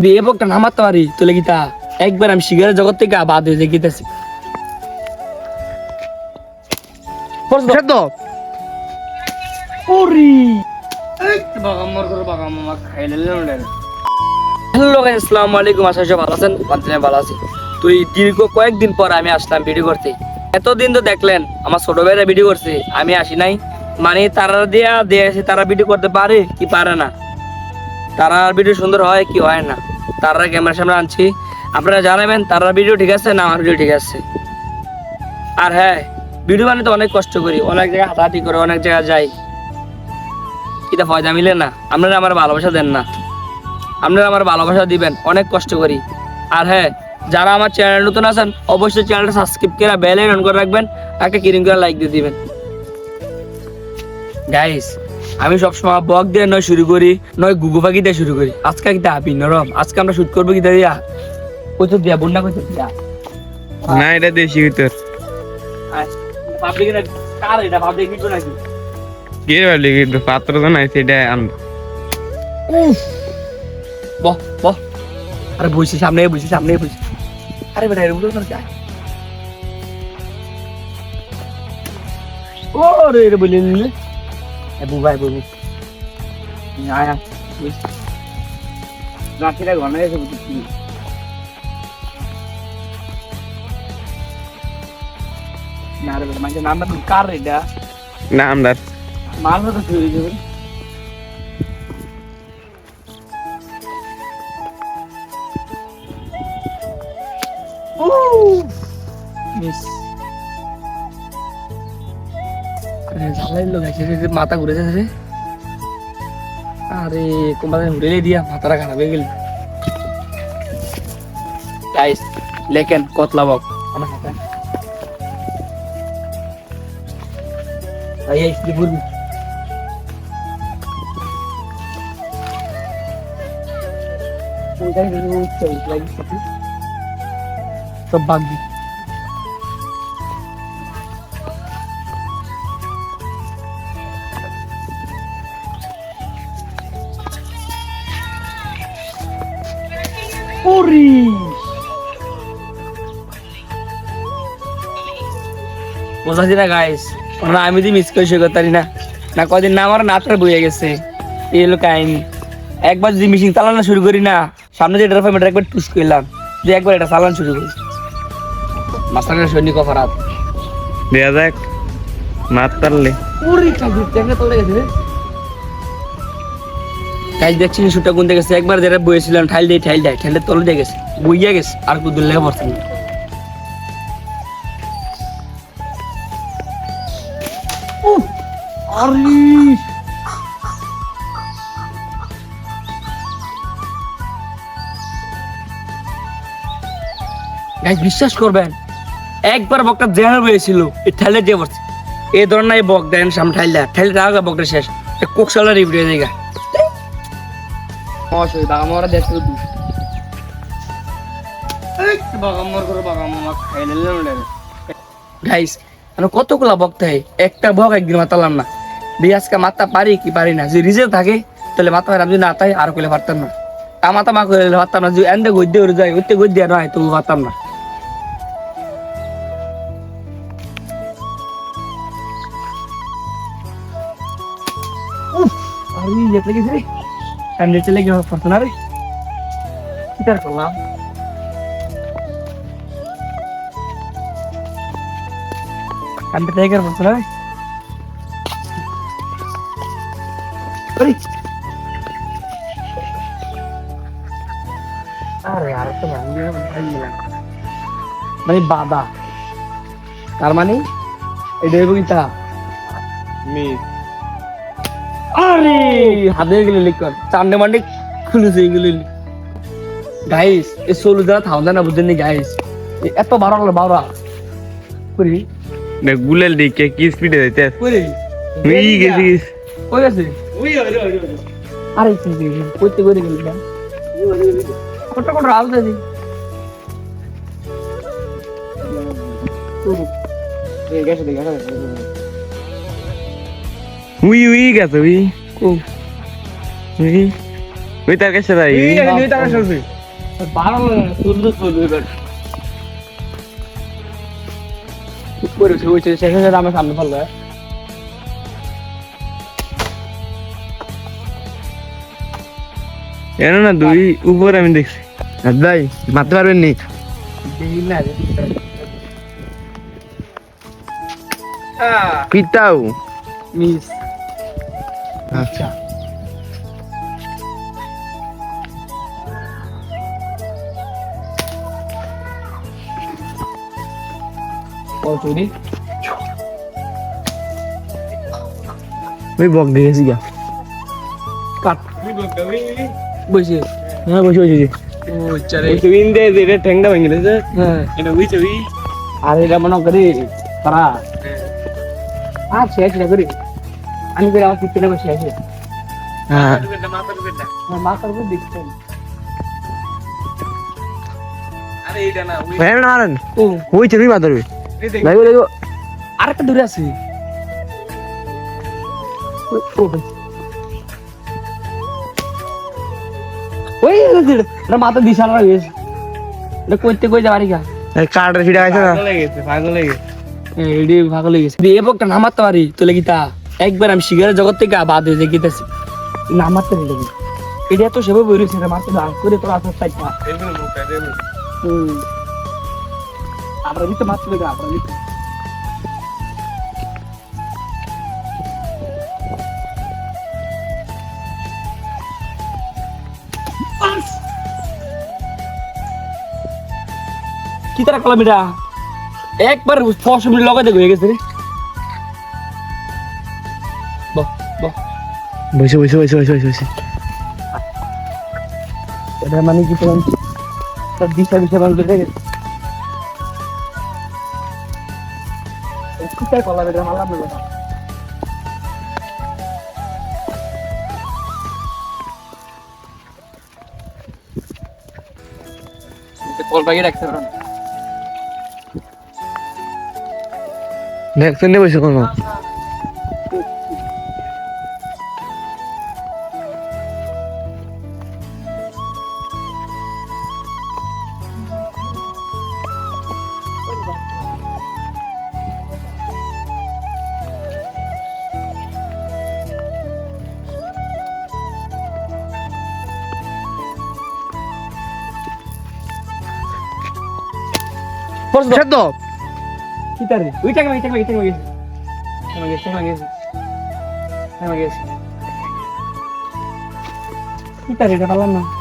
বিয়ে বকটা নামাতে পারি তোলে গীতা একবার আমি শিকারের জগৎ থেকে বাদ হয়ে যাই গীতাছি হ্যালো গাইস, আসসালামু আলাইকুম। আশা করি ভালো আছেন। আমি ভালো আছি। তুই দীর্ঘ কয়েকদিন পর আমি আসলাম ভিডিও করতে। এতদিন তো দেখলেন আমার ছোট ভাইরা ভিডিও করছে, আমি আসি নাই। মানে তারা দিয়েছে, তারা ভিডিও করতে পারে কি পারে না, তারা ভিডিও সুন্দর হয় কি হয় না, তারা ক্যামেরার সামনে আনছি, আপনারা জানাবেন তারা ভিডিও ঠিক আছে না আমার ভিডিও ঠিক আছে। আর হ্যাঁ, ভিডিও বানাতে অনেক কষ্ট করি, অনেক জায়গায় হাঁটাহাঁটি করে, অনেক জায়গায় যাই, এটা ফয়দা মিলে না। আপনারা আমার ভালোবাসা দেন না, আপনারা আমার ভালোবাসা দিবেন, অনেক কষ্ট করি। আর হ্যাঁ, যারা আমার চ্যানেল নতুন আছেন অবশ্যই চ্যানেলটা সাবস্ক্রাইব করে বেল আইকন করে রাখবেন, একটা কিরিং করে লাইক দিয়ে দিবেন। গাইস, আমি সবসময় ব্লগ দিয়ে নয় শুরু করি, নয় গুগু পাখি দিয়ে শুরু করি। আজকে কি দাবি নরম, আজকে আমরা শুট করবো কি দিয়া কইতো দিয়া বন্যা কইতো দিয়া না, এটা দেশি ভিতর পাবলিক না কার, এটা পাবলিক ভিডিও নাকি কে বলি কিন্তু পাত্র তো নাই, সেটা আনবো। বহ বহ, আরে বসি সামনে, বসি সামনে, বসি। আরে বেটা এরকম তো যায় ও রে রে বলি নিলে এ বুবাই বুবু আয়া রাখিরা ঘনায় এসে বুঝছি না রে বেটা, মানে নাম্বার কার এটা না আমরা মাল তো চুরি যাবে। মিস মাথা ঘুরে যাচ্ছে। আরে কোম্পানি উড়ে দিয়া মাথাটা খারাপ হয়ে গেল। গাইস লেখেন কতলা বক আমার হাতে ভাই এই বল সব বাগদি বোঝাচ্ছি না গাইস, আমি যদি মিস করি সে করতারি না না কদিন না আমার নাচটা বইয়ে গেছে। এই হলো কাহিনী। একবার যদি মিশিং চালানো শুরু করি না, সামনে যে ড্রাইভার মেটা একবার টুস করলাম যে একবার এটা চালানো শুরু করি, মাস্টারের সৈনিক অপরাধ দেয়া যাক মাত তারলে গাইস দেখছি শুটটা কোন গেছে। একবার যেটা বইয়েছিলাম ঠাইল দিয়ে ঠাইলটা তলে দিয়ে গেছে, বইয়া গেছে, আর কুদুল লেগে পড়ছে না। গাইস বিশ্বাস করবেন, একবার বকটা জেনার হয়েছিল এই ঠাইলে দিয়ে পড়ছে। এই ধরনের এই বক দেন সামনে ঠাইলটা আগে বকটা শেষ কোকশালা রিভিউ জায়গা মশাই বাগামরা দেখতে বাগামর করে বাগামা খাইলে গাইস মানে কতগুলা বকতে হয়, একটা বক একদিন মাতালাম না। দিয়ে আজকে মাথা পারি কি পারি না, যদি রিজেল থাকে তাহলে মাথা পারি, যদি না তাই আর কইলে পারতাম না। মাথা মা করে পারতাম না, যদি এন্দে গদ্যে উড়ে যায় ওইতে গদ্যে নয় তবু পারতাম না। আমি যেতে গেছি রে, আমি যেতে লেগে পড়তো না রে, কি তার করলাম। আমি তো টাইগার পড়তো না রে। আরে আর তো মানে বাদা তার মানে এটা বইতা মিস আরে হাতে গেলে লিখন চান্ডে মান্ডে খুলেছে এগুলি। গাইস এই সোলু যারা থাউজা না বুঝেননি গাইস, এত বারো বারো করি না গুলেল দিকে কি স্পিডে যাইতে করি ওই গেছিস কই গেছে আরে কি কইতে করে গেল না কত কত রাল দেই এই গেছে উই গেছে উই কো উই ওই তার কাছে যাই ভালো লাগে সুন্দর সুন্দর শেষে আমার সামনে ভালো এর না দুই উপর আমি দেখছি ভাই মারতে পারবেন নি পিতাও মিস আচ্ছা চুরি ওই বক দিয়েছি গা কাট বসে হ্যাঁ বসে বসে ও চারে তুই ইন দে দে ঠ্যাংটা ভেঙে গেছে হ্যাঁ এটা উইছে উই আর এটা মনে করি তারা আর শেষ না করি আমি করে আমার পিছনে বসে আছে হ্যাঁ মাথার উপর দেখছেন আরে এটা না উই মারেন না মারেন ও ওই চবি মারবে এই দেখ লাগো লাগো আরেকটা দূরে আছে ওই এটা মাথা দিশাল হয়ে গেছে এটা কইতে কই যাবারি গা কার্ডের ফিটা আছে না পাগল হয়ে গেছে এডি ভালো লেগেছে দিয়ে বকটা নামাতে পারি তোলে গীতা একবার আমি শিগারের জগৎ থেকে বাদ হয়ে যাই গীতাছি নামাতে পারি লাগি এটা তো সেভাবে বইরেছে রে মারতে দাঁড় করে তোর আসর চাই না এগুলো মুখটা দে আমরা দিতে মারতে লাগে আমরা দিতে কি তারা কলাম এটা একবার ফস মিনিট লগাতে হয়ে গেছে রে বাহ বাহ বসে বসে বসে বসে বসে বসে এটা মানে কি তোমার তার দিশা দিশা বাংলা দেখে কোথায় কলা বেটা মারলাম না কল বাগিয়ে রাখতে পারো দেখছেন না বসে কোনো তো কি তার ওই টাকা গেছে কি তার এটা পারলাম না